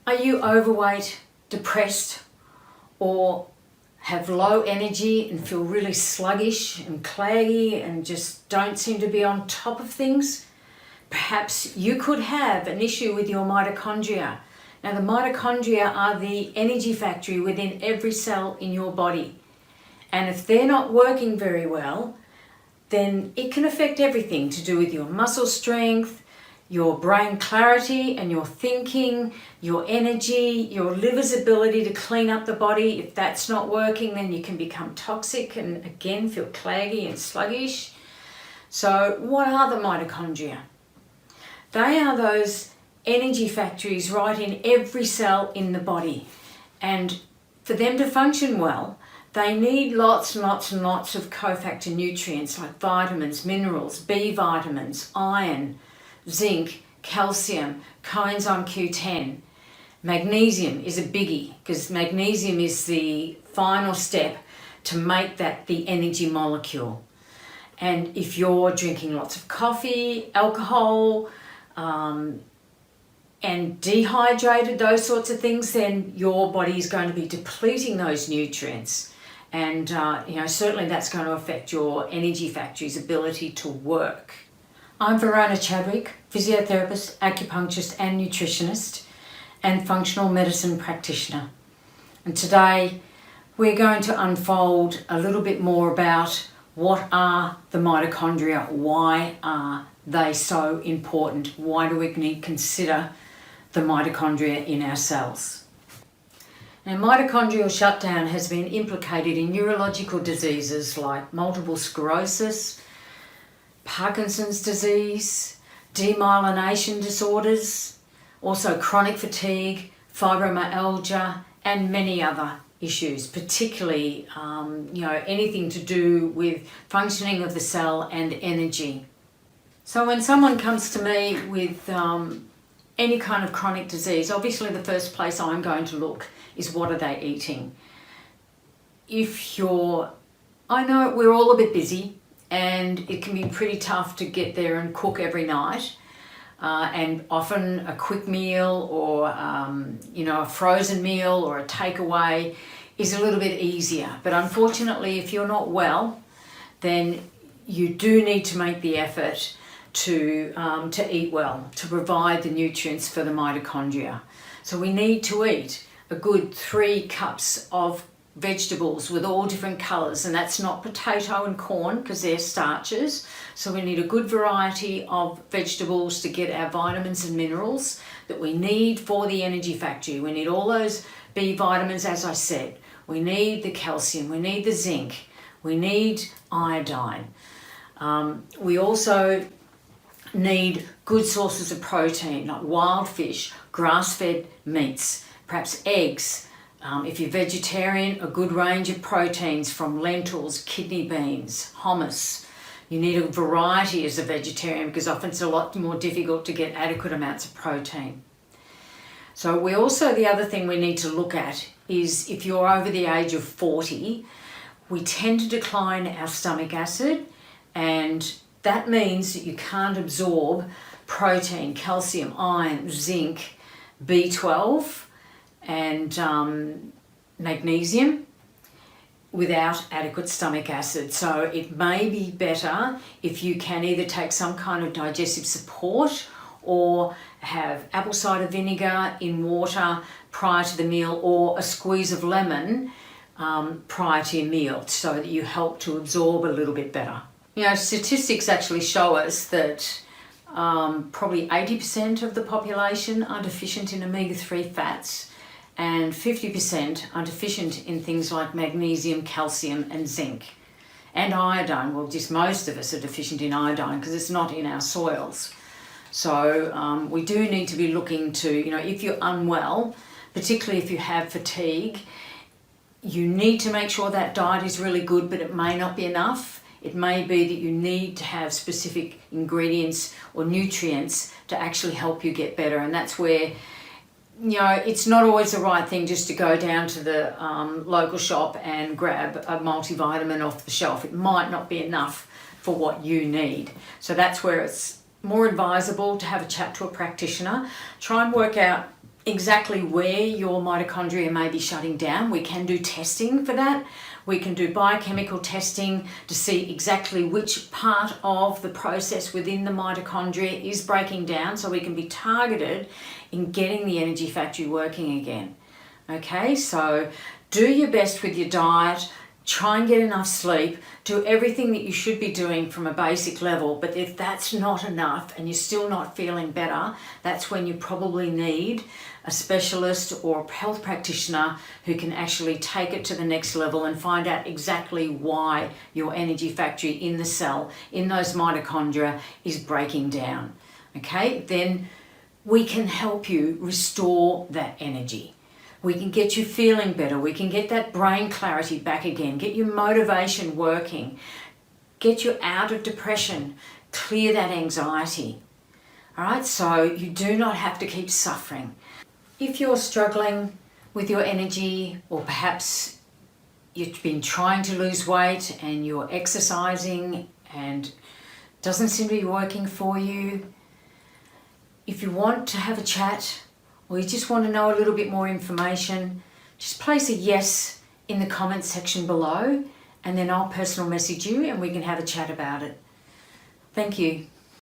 Are you overweight, depressed, or have low energy and feel really sluggish and claggy and just don't seem to be on top of things? Perhaps you could have an issue with your mitochondria. Now, the mitochondria are the energy factory within every cell in your body. And if they're not working very well, then it can affect everything to do with your muscle strength, your brain clarity and your thinking, your energy, your liver's ability to clean up the body. If that's not working, then you can become toxic and again feel claggy and sluggish. So what are the mitochondria? They are those energy factories right in every cell in the body. And for them to function well, they need lots and lots and lots of cofactor nutrients like vitamins, minerals, B vitamins, iron, zinc, calcium, coenzyme Q10. Magnesium is a biggie because magnesium is the final step to make that the energy molecule. And if you're drinking lots of coffee, alcohol, and dehydrated, those sorts of things, then your body is going to be depleting those nutrients. And certainly that's going to affect your energy factory's ability to work. I'm Verona Chadwick, physiotherapist, acupuncturist and nutritionist and functional medicine practitioner. And today we're going to unfold a little bit more about what are the mitochondria, why are they so important, why do we need to consider the mitochondria in our cells. Now, mitochondrial shutdown has been implicated in neurological diseases like multiple sclerosis, Parkinson's disease, demyelination disorders, also chronic fatigue, fibromyalgia, and many other issues, particularly anything to do with functioning of the cell and energy. So when someone comes to me with any kind of chronic disease, obviously the first place I'm going to look is what are they eating. I know we're all a bit busy, and it can be pretty tough to get there and cook every night. And often a quick meal or, a frozen meal or a takeaway is a little bit easier. But unfortunately, if you're not well, then you do need to make the effort to eat well, to provide the nutrients for the mitochondria. So we need to eat a good 3 cups of vegetables with all different colours, and that's not potato and corn because they're starches. So we need a good variety of vegetables to get our vitamins and minerals that we need for the energy factory. We need all those B vitamins, as I said. We need the calcium, we need the zinc, we need iodine. We also need good sources of protein like wild fish, grass-fed meats, perhaps eggs. If you're vegetarian, a good range of proteins from lentils, kidney beans, hummus. You need a variety as a vegetarian because often it's a lot more difficult to get adequate amounts of protein. So the other thing we need to look at is if you're over the age of 40, we tend to decline our stomach acid, and that means that you can't absorb protein, calcium, iron, zinc, B12, and magnesium without adequate stomach acid. So it may be better if you can either take some kind of digestive support or have apple cider vinegar in water prior to the meal, or a squeeze of lemon prior to your meal, so that you help to absorb a little bit better. Statistics actually show us that probably 80% of the population are deficient in omega-3 fats, and 50% are deficient in things like magnesium, calcium, and zinc. And iodine. Well, just most of us are deficient in iodine because it's not in our soils. So we do need to be looking to, if you're unwell, particularly if you have fatigue, you need to make sure that diet is really good, but it may not be enough. It may be that you need to have specific ingredients or nutrients to actually help you get better. And that's where it's not always the right thing just to go down to the local shop and grab a multivitamin off the shelf. It might not be enough for what you need. So that's where it's more advisable to have a chat to a practitioner. Try and work out exactly where your mitochondria may be shutting down, we can do testing for that. We can do biochemical testing to see exactly which part of the process within the mitochondria is breaking down, so we can be targeted in getting the energy factory working again. Okay, so do your best with your diet, try and get enough sleep, do everything that you should be doing from a basic level, but if that's not enough and you're still not feeling better, that's when you probably need a specialist or a health practitioner who can actually take it to the next level and find out exactly why your energy factory in the cell, in those mitochondria, is breaking down. Okay, then we can help you restore that energy. We can get you feeling better. We can get that brain clarity back again, get your motivation working, get you out of depression, clear that anxiety. All right, so you do not have to keep suffering. If you're struggling with your energy, or perhaps you've been trying to lose weight and you're exercising and doesn't seem to be working for you, if you want to have a chat, or you just want to know a little bit more information, just place a yes in the comments section below, and then I'll personal message you and we can have a chat about it. Thank you.